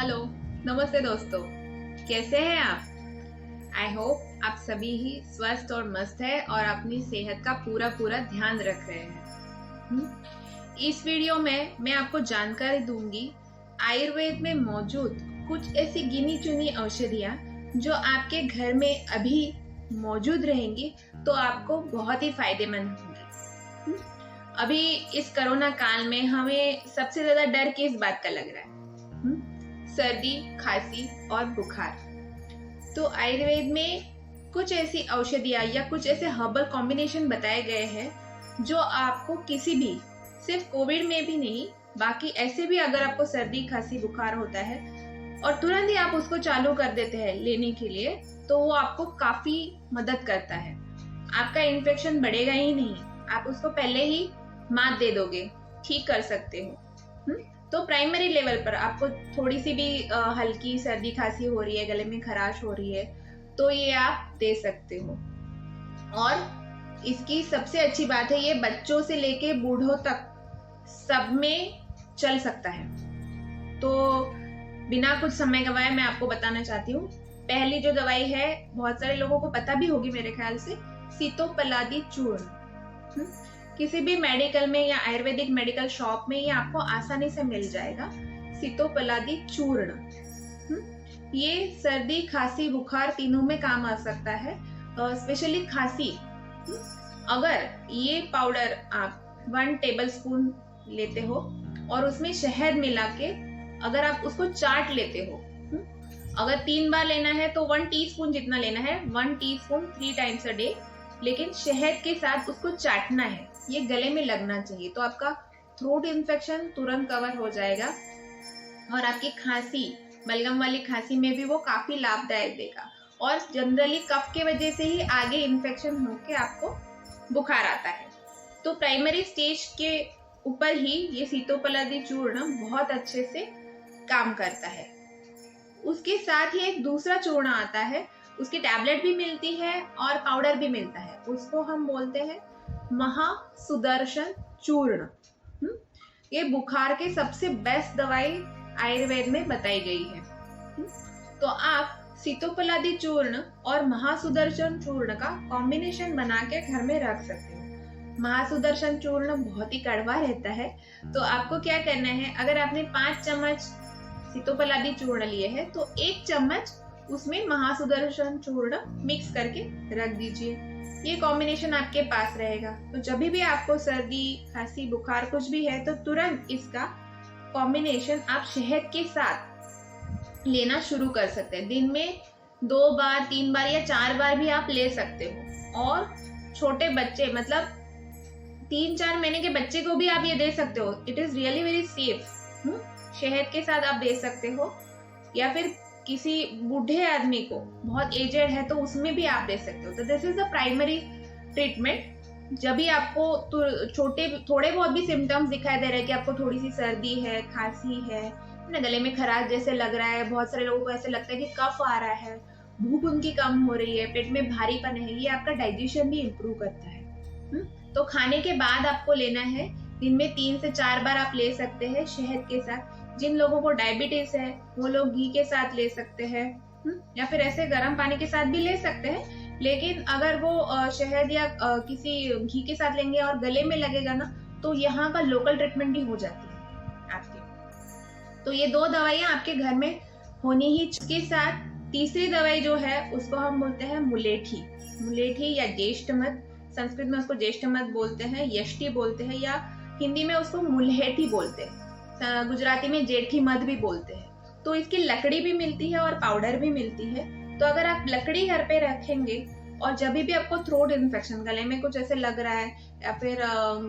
Hello, नमस्ते दोस्तों। कैसे हैं आप? आई होप आप सभी ही स्वस्थ और मस्त है और अपनी सेहत का पूरा पूरा ध्यान रख रहे हैं। इस वीडियो में मैं आपको जानकारी दूंगी आयुर्वेद में मौजूद कुछ ऐसी गिनी चुनी औषधियाँ जो आपके घर में अभी मौजूद रहेंगी तो आपको बहुत ही फायदेमंद होंगी। अभी इस कोरोना काल में हमें सबसे ज्यादा डर किस बात का लग रहा है? सर्दी, खांसी और बुखार। तो आयुर्वेद में कुछ ऐसी औषधियाँ या कुछ ऐसे हर्बल कॉम्बिनेशन बताए गए हैं जो आपको किसी भी, सिर्फ कोविड में भी नहीं, बाकी ऐसे भी अगर आपको सर्दी, खांसी, बुखार होता है और तुरंत ही आप उसको चालू कर देते हैं लेने के लिए, तो वो आपको काफी मदद करता है। आपका इन्फेक्शन बढ़ेगा ही नहीं, आप उसको पहले ही मात दे दोगे, ठीक कर सकते हो। तो प्राइमरी लेवल पर आपको थोड़ी सी भी हल्की सर्दी खांसी हो रही है, गले में खराश हो रही है, तो ये आप दे सकते हो। और इसकी सबसे अच्छी बात है, ये बच्चों से लेके बूढ़ों तक सब में चल सकता है। तो बिना कुछ समय गवाए मैं आपको बताना चाहती हूँ। पहली जो दवाई है, बहुत सारे लोगों को पता भी होगी मेरे ख्याल से, सीतोपलादी चूर्ण। किसी भी मेडिकल में या आयुर्वेदिक मेडिकल शॉप में ये आपको आसानी से मिल जाएगा। सीतोपलादी चूर्ण ये सर्दी, खांसी, बुखार तीनों में काम आ सकता है। स्पेशली खांसी, अगर ये पाउडर आप 1 टेबल स्पून लेते हो और उसमें शहद मिला के अगर आप उसको चाट लेते हो, अगर 3 बार लेना है तो 1 टीस्पून जितना लेना है, 1 टीस्पून 3 टाइम्स अ डे, लेकिन शहद के साथ उसको चाटना है। ये गले में लगना चाहिए, तो आपका थ्रोट इन्फेक्शन तुरंत कवर हो जाएगा और आपकी खांसी, बलगम वाली खांसी में भी वो काफी लाभदायक देगा। और जनरली कफ के वजह से ही आगे इन्फेक्शन होके आपको बुखार आता है। तो प्राइमरी स्टेज के ऊपर ही ये सीतोपलादी चूर्ण बहुत अच्छे से काम करता है। उसके साथ ही एक दूसरा चूर्ण आता है, उसकी टैबलेट भी मिलती है और पाउडर भी मिलता है, उसको हम बोलते हैं महासुदर्शन चूर्ण। ये बुखार के सबसे बेस्ट दवाई आयुर्वेद में बताई गई है। तो आप सीतोपलादी चूर्ण और महासुदर्शन चूर्ण का कॉम्बिनेशन बना के घर में रख सकते हो। महासुदर्शन चूर्ण बहुत ही कड़वा रहता है, तो आपको क्या करना है, अगर आपने 5 चम्मच सीतोपलादी चूर्ण लिए हैं तो 1 चम्मच उसमें महासुदर्शन चूर्ण मिक्स करके रख दीजिए। ये कॉम्बिनेशन आपके पास रहेगा, तो जब भी आपको सर्दी, खांसी, बुखार कुछ भी है तो तुरंत इसका कॉम्बिनेशन आप शहद के साथ लेना शुरू कर सकते हैं। दिन में 2 बार, 3 बार या 4 बार भी आप ले सकते हो। और छोटे बच्चे, मतलब 3-4 महीने के बच्चे को भी आप ये दे सकते हो। It is really very safe. शहद के साथ आप दे सकते हो, या फिर किसी बूढ़े आदमी को, बहुत एजेड है तो उसमें भी आप दे सकते हो। तो this is the primary treatment. जब भी आपको थोड़े बहुत भी सिम्टम्स दिखाई दे रहे हैं कि आपको थोड़ी सी सर्दी है, खांसी है ना, गले में खराश जैसे लग रहा है, बहुत सारे लोगों को ऐसे लगता है कि कफ आ रहा है, भूख उनकी कम हो रही है, पेट में भारीपन है, ये आपका डाइजेशन भी इम्प्रूव करता है। तो खाने के बाद आपको लेना है, दिन में 3 से 4 बार आप ले सकते हैं शहद के साथ। जिन लोगों को डायबिटीज है वो लोग घी के साथ ले सकते हैं, या फिर ऐसे गर्म पानी के साथ भी ले सकते हैं। लेकिन अगर वो शहद या किसी घी के साथ लेंगे और गले में लगेगा ना, तो यहाँ का लोकल ट्रीटमेंट भी हो जाती है आपके। तो ये 2 दवाइयाँ आपके घर में होनी ही। इसके साथ तीसरी दवाई जो है उसको हम बोलते हैं मुलेठी। मुलेठी या ज्येष्ठमध, संस्कृत में उसको ज्येष्ठमध बोलते हैं, यष्टि बोलते हैं, या हिंदी में उसको मुल्हेठी बोलते हैं, गुजराती में जेठी मध भी बोलते हैं। तो इसकी लकड़ी भी मिलती है और पाउडर भी मिलती है। तो अगर आप लकड़ी घर पे रखेंगे और जब भी आपको थ्रोट इन्फेक्शन, गले में कुछ ऐसे लग रहा है या फिर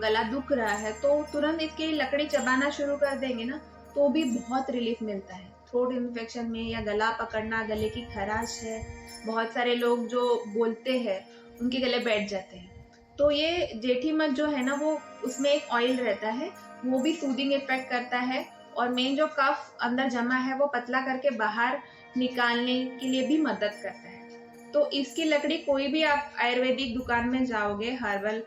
गला दुख रहा है, तो तुरंत इसकी लकड़ी चबाना शुरू कर देंगे ना, तो भी बहुत रिलीफ मिलता है थ्रोट इन्फेक्शन में, या गला पकड़ना, गले की खराश है, बहुत सारे लोग जो बोलते हैं उनके गले बैठ जाते हैं। तो ये जेठी मध जो है ना, वो उसमें एक ऑयल रहता है, वो भी सूदिंग इफेक्ट करता है और मेन जो कफ अंदर जमा है वो पतला करके बाहर निकालने के लिए भी मदद करता है। तो इसकी लकड़ी कोई भी आप आयुर्वेदिक दुकान में जाओगे, हर्बल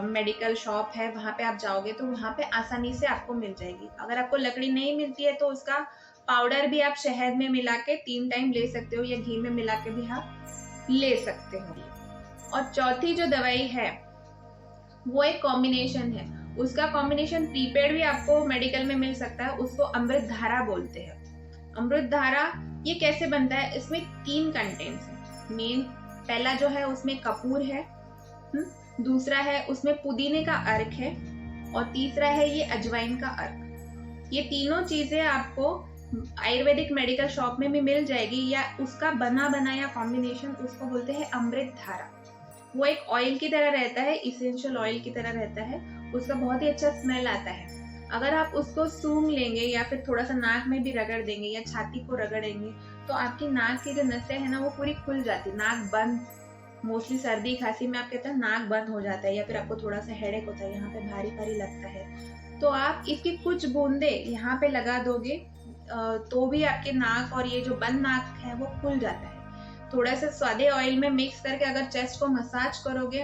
मेडिकल शॉप है, वहाँ पे आप जाओगे तो वहाँ पे आसानी से आपको मिल जाएगी। अगर आपको लकड़ी नहीं मिलती है तो उसका पाउडर भी आप शहद में मिला के 3 टाइम ले सकते हो, या घी में मिला के भी आप ले सकते हो। और चौथी जो दवाई है वो एक कॉम्बिनेशन है, उसका कॉम्बिनेशन प्रीपेड भी आपको मेडिकल में मिल सकता है, उसको अमृत धारा बोलते हैं। अमृत धारा ये कैसे बनता है, इसमें 3 कंटेंट्स हैं मेन। पहला जो है उसमें कपूर है, दूसरा है उसमें पुदीने का अर्क है, और तीसरा है ये अजवाइन का अर्क। ये तीनों चीजें आपको आयुर्वेदिक मेडिकल शॉप में भी मिल जाएगी, या उसका बना बनाया कॉम्बिनेशन, उसको बोलते हैं अमृत धारा। वो एक ऑयल की तरह रहता है, इसेंशियल ऑयल की तरह रहता है, उसका बहुत ही अच्छा स्मेल आता है। अगर आप उसको सूंघ लेंगे या फिर थोड़ा सा नाक में भी रगड़ देंगे या छाती को रगड़ेंगे तो आपकी नाक की जो नसें है ना वो पूरी खुल जाती, नाक बंद। मोस्टली सर्दी खांसी में आप कहते हैं नाक बंद हो जाता है, या फिर आपको थोड़ा सा हेडेक होता है, यहाँ पे भारी भारी लगता है, तो आप इसकी कुछ बूंदे यहाँ पे लगा दोगे तो भी आपके नाक और ये जो बंद नाक है वो खुल जाता है। थोड़ा सा सादे ऑयल में मिक्स करके अगर चेस्ट को मसाज करोगे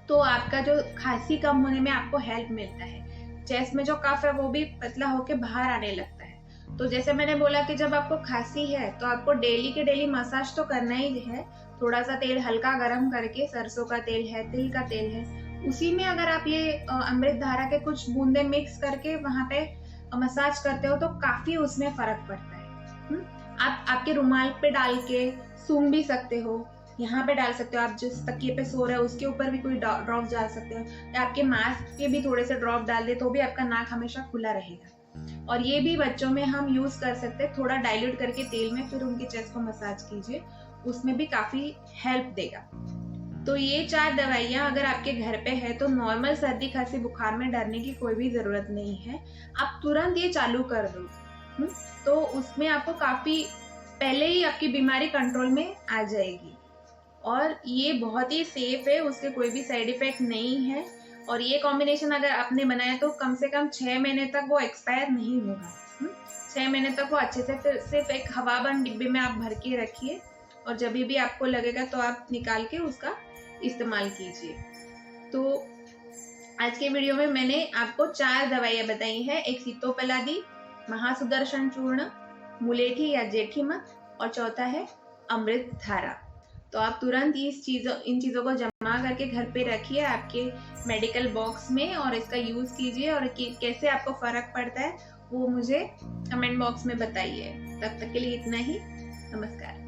तो आपका जो खांसी कम होने में आपको हेल्प मिलता है। चेस्ट में जो कफ है वो भी पतला होके बाहर आने लगता है। तो जैसे मैंने बोला कि जब आपको खांसी है तो आपको डेली के डेली मसाज तो करना ही है। थोड़ा सा तेल हल्का गरम करके, सरसों का तेल है, तिल का तेल है, उसी में अगर आप ये अमृत धारा के कुछ बूंदे मिक्स करके वहां पे मसाज करते हो तो काफी उसमें फर्क पड़ता है। आप आपके रुमाल पे डाल के सूंघ भी सकते हो, यहाँ पे डाल सकते हो, आप जिस तकिए पे सो रहे हो उसके ऊपर भी कोई ड्रॉप डाल सकते हो, या आपके मास्क के भी थोड़े से ड्रॉप डाल दे तो भी आपका नाक हमेशा खुला रहेगा। और ये भी बच्चों में हम यूज कर सकते हैं, थोड़ा डाइल्यूट करके तेल में, फिर उनके चेस्ट को मसाज कीजिए, उसमें भी काफी हेल्प देगा। तो ये 4 दवाइयाँ अगर आपके घर पे है तो नॉर्मल सर्दी खांसी बुखार में डरने की कोई भी जरूरत नहीं है, आप तुरंत ये चालू कर दो। तो उसमें आपको काफी पहले ही आपकी बीमारी कंट्रोल में आ जाएगी। और ये बहुत ही सेफ है, उसके कोई भी साइड इफेक्ट नहीं है। और ये कॉम्बिनेशन अगर आपने बनाया तो कम से कम 6 महीने तक वो एक्सपायर नहीं होगा। 6 महीने तक वो अच्छे से, फिर सिर्फ एक हवाबंद डिब्बे में आप भर के रखिए, और जब भी आपको लगेगा तो आप निकाल के उसका इस्तेमाल कीजिए। तो आज के वीडियो में मैंने आपको 4 दवाइयाँ बताई हैं। एक सीतोपलादी, महासुदर्शन चूर्ण, मुलेठी या जेठीमत, और चौथा है अमृत धारा। तो आप तुरंत इन चीज़ों को जमा करके घर पे रखिए आपके मेडिकल बॉक्स में, और इसका यूज़ कीजिए, और कैसे आपको फ़र्क पड़ता है वो मुझे कमेंट बॉक्स में बताइए। तब तक के लिए इतना ही, नमस्कार।